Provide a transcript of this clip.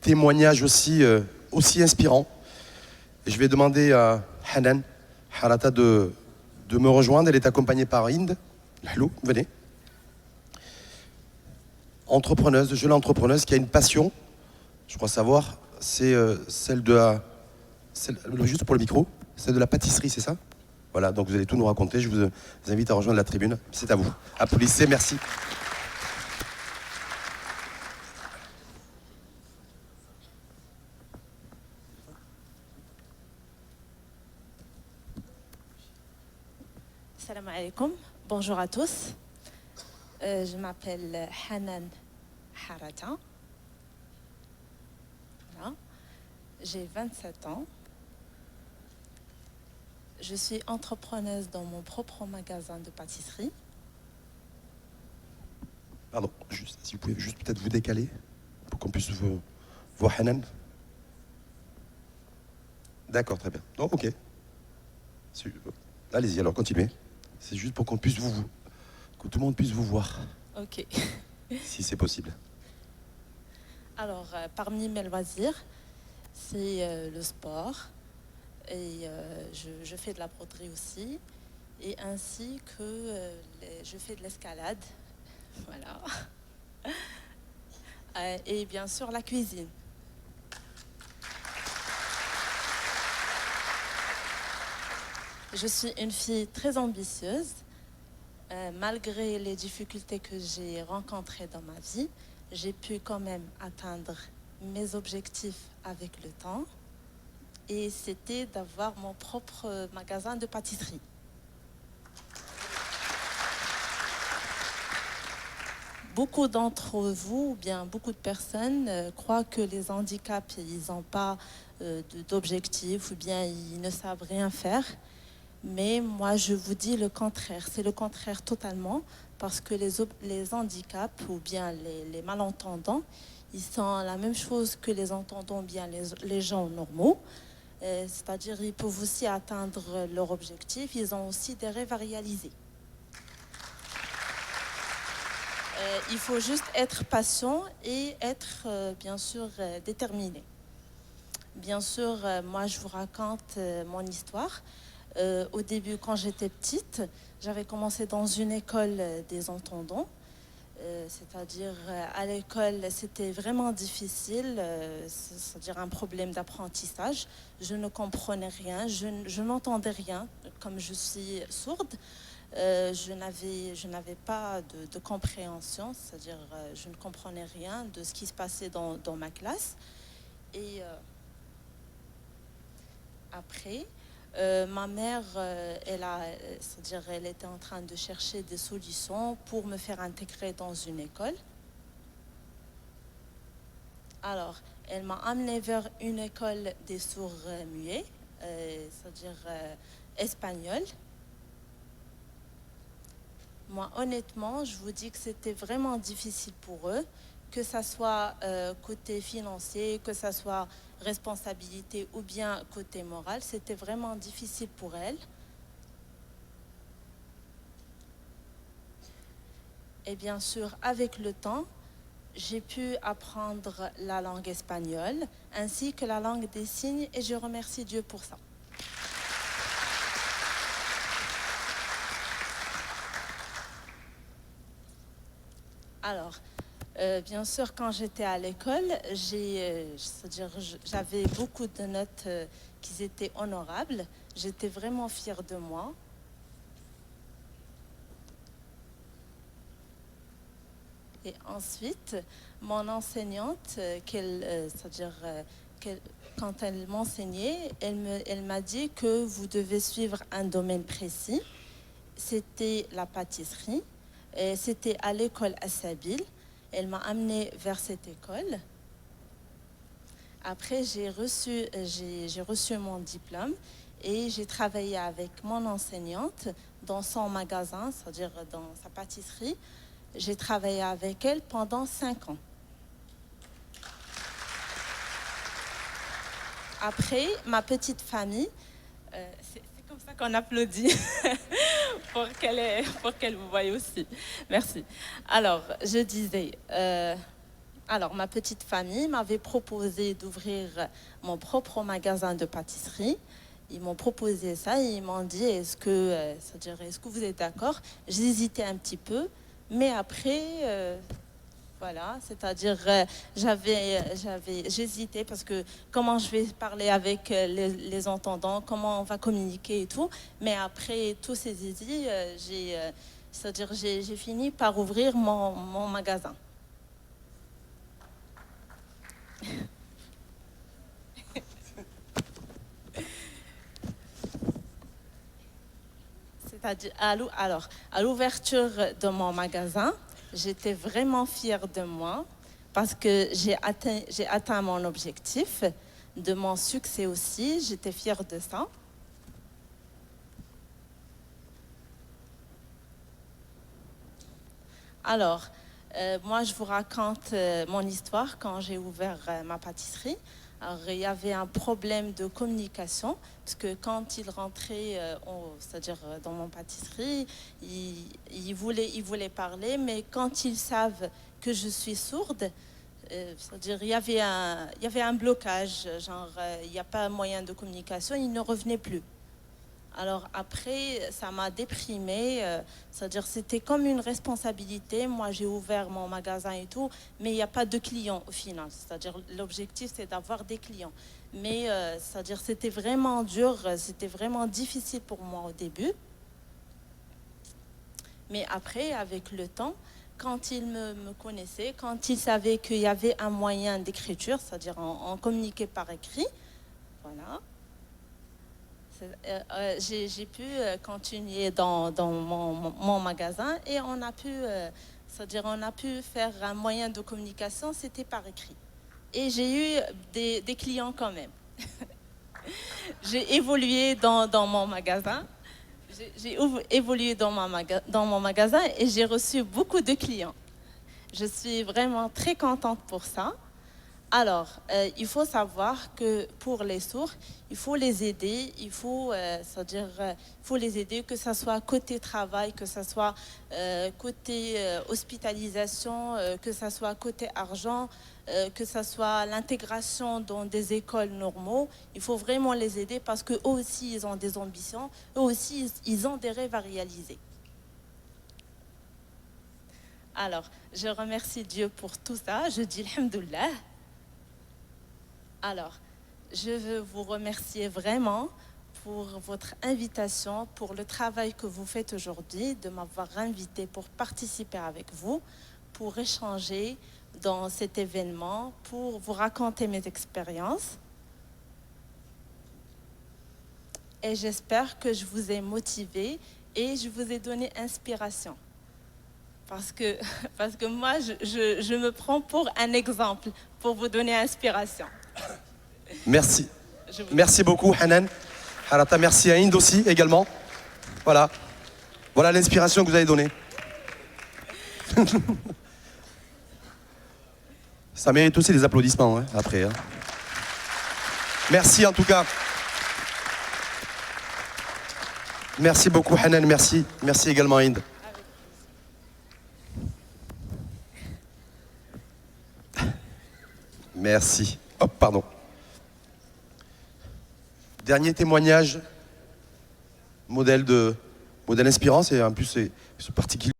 témoignage aussi inspirant. Et je vais demander à Hanan Harata de me rejoindre. Elle est accompagnée par Inde. Hello, venez. Entrepreneuse, jeune entrepreneuse qui a une passion, je crois savoir, c'est celle de la... juste pour le micro, celle de la pâtisserie, c'est ça? Voilà, donc vous allez tout nous raconter. Je vous invite à rejoindre la tribune. C'est à vous. Applaudissez, merci. Salam alaikum, bonjour à tous. Je m'appelle Hanan Harata. Voilà. J'ai 27 ans. Je suis entrepreneuse dans mon propre magasin de pâtisserie. Pardon, si vous pouvez juste peut-être vous décaler pour qu'on puisse voir Hanan. D'accord, très bien. Donc, ok. Allez-y, alors continuez. C'est juste pour qu'on puisse que tout le monde puisse vous voir. Ok. Si c'est possible. Alors, parmi mes loisirs, c'est le sport. Et je fais de la broderie aussi. Et ainsi que je fais de l'escalade. Voilà. Et bien sûr, la cuisine. Je suis une fille très ambitieuse. Malgré les difficultés que j'ai rencontrées dans ma vie, j'ai pu quand même atteindre mes objectifs avec le temps. Et c'était d'avoir mon propre magasin de pâtisserie. Beaucoup d'entre vous, ou bien beaucoup de personnes, croient que les handicaps, ils n'ont pas d'objectifs, ou bien ils ne savent rien faire. Mais moi, je vous dis le contraire. C'est le contraire totalement, parce que les handicaps, ou bien les malentendants, ils sont la même chose que les entendants, bien les gens normaux. C'est-à-dire ils peuvent aussi atteindre leur objectif, ils ont aussi des rêves à réaliser. Il faut juste être patient et être bien sûr déterminé. Bien sûr, moi je vous raconte mon histoire. Au début, quand j'étais petite, j'avais commencé dans une école des entendants. C'est-à-dire à l'école c'était vraiment difficile, c'est-à-dire un problème d'apprentissage. Je ne comprenais rien, je n'entendais rien, comme je suis sourde. Je n'avais pas de compréhension, c'est-à-dire je ne comprenais rien de ce qui se passait dans ma classe. Et après, ma mère, c'est-à-dire elle était en train de chercher des solutions pour me faire intégrer dans une école. Alors, elle m'a amenée vers une école des sourds muets, c'est-à-dire espagnole. Moi, honnêtement, je vous dis que c'était vraiment difficile pour eux, que ça soit côté financier, que ça soit responsabilité ou bien côté moral, c'était vraiment difficile pour elles. Et bien sûr, avec le temps, j'ai pu apprendre la langue espagnole ainsi que la langue des signes et je remercie Dieu pour ça. Alors, bien sûr, quand j'étais à l'école, c'est-à-dire, j'avais beaucoup de notes qui étaient honorables. J'étais vraiment fière de moi. Et ensuite, mon enseignante, c'est-à-dire, quand elle m'enseignait, elle m'a dit que vous devez suivre un domaine précis. C'était la pâtisserie. Et c'était à l'école Assabil. Elle m'a amenée vers cette école. Après, j'ai reçu mon diplôme et j'ai travaillé avec mon enseignante dans son magasin, c'est-à-dire dans sa pâtisserie. J'ai travaillé avec elle pendant 5 ans. Après, ma petite famille, c'est comme ça qu'on applaudit pour qu'elle vous voie aussi. Merci. Alors, je disais, Alors, ma petite famille m'avait proposé d'ouvrir mon propre magasin de pâtisserie. Ils m'ont proposé ça et ils m'ont dit est-ce que vous êtes d'accord? J'hésitais un petit peu, mais après, voilà, c'est-à-dire j'hésitais parce que comment je vais parler avec les entendants, comment on va communiquer et tout. Mais après tous ces hésits, j'ai fini par ouvrir mon magasin. C'est-à-dire, à l'ouverture de mon magasin, j'étais vraiment fière de moi parce que j'ai atteint mon objectif, de mon succès aussi, j'étais fière de ça. Alors, moi, je vous raconte mon histoire quand j'ai ouvert ma pâtisserie. Alors, il y avait un problème de communication, parce que quand ils rentraient, c'est-à-dire dans mon pâtisserie, ils voulaient parler, mais quand ils savent que je suis sourde, c'est-à-dire il y avait un blocage, genre il n'y a pas moyen de communication, ils ne revenaient plus. Alors après, ça m'a déprimée, c'est-à-dire c'était comme une responsabilité. Moi, j'ai ouvert mon magasin et tout, mais il n'y a pas de clients au final. C'est-à-dire l'objectif, c'est d'avoir des clients. Mais c'est-à-dire c'était vraiment dur, c'était vraiment difficile pour moi au début. Mais après, avec le temps, quand ils me connaissaient, quand ils savaient qu'il y avait un moyen d'écriture, c'est-à-dire on communiquait par écrit, voilà. J'ai pu continuer dans mon magasin et on a pu, c'est-à-dire on a pu faire un moyen de communication, c'était par écrit. Et j'ai eu des clients quand même. J'ai évolué dans mon magasin. J'ai évolué dans mon magasin et j'ai reçu beaucoup de clients. Je suis vraiment très contente pour ça. Alors, il faut savoir que pour les sourds, il faut les aider, c'est-à-dire, il faut les aider, que ce soit côté travail, que ce soit côté hospitalisation, que ce soit côté argent, que ce soit l'intégration dans des écoles normaux. Il faut vraiment les aider parce qu'eux aussi, ils ont des ambitions, eux aussi, ils ont des rêves à réaliser. Alors, je remercie Dieu pour tout ça. Je dis alhamdoulilah. Alors, je veux vous remercier vraiment pour votre invitation, pour le travail que vous faites aujourd'hui, de m'avoir invité pour participer avec vous, pour échanger dans cet événement, pour vous raconter mes expériences. Et j'espère que je vous ai motivé et je vous ai donné inspiration. Parce que moi, je me prends pour un exemple, pour vous donner inspiration. Merci. Merci beaucoup, Hanan. Harata, merci à Inde aussi, également. Voilà. Voilà l'inspiration que vous avez donnée. Ça mérite aussi des applaudissements, hein, après. Hein. Merci, en tout cas. Merci beaucoup, Hanan. Merci. Merci également, Inde. Merci. Hop, pardon. Dernier témoignage, modèle inspirant, c'est en plus c'est particulier.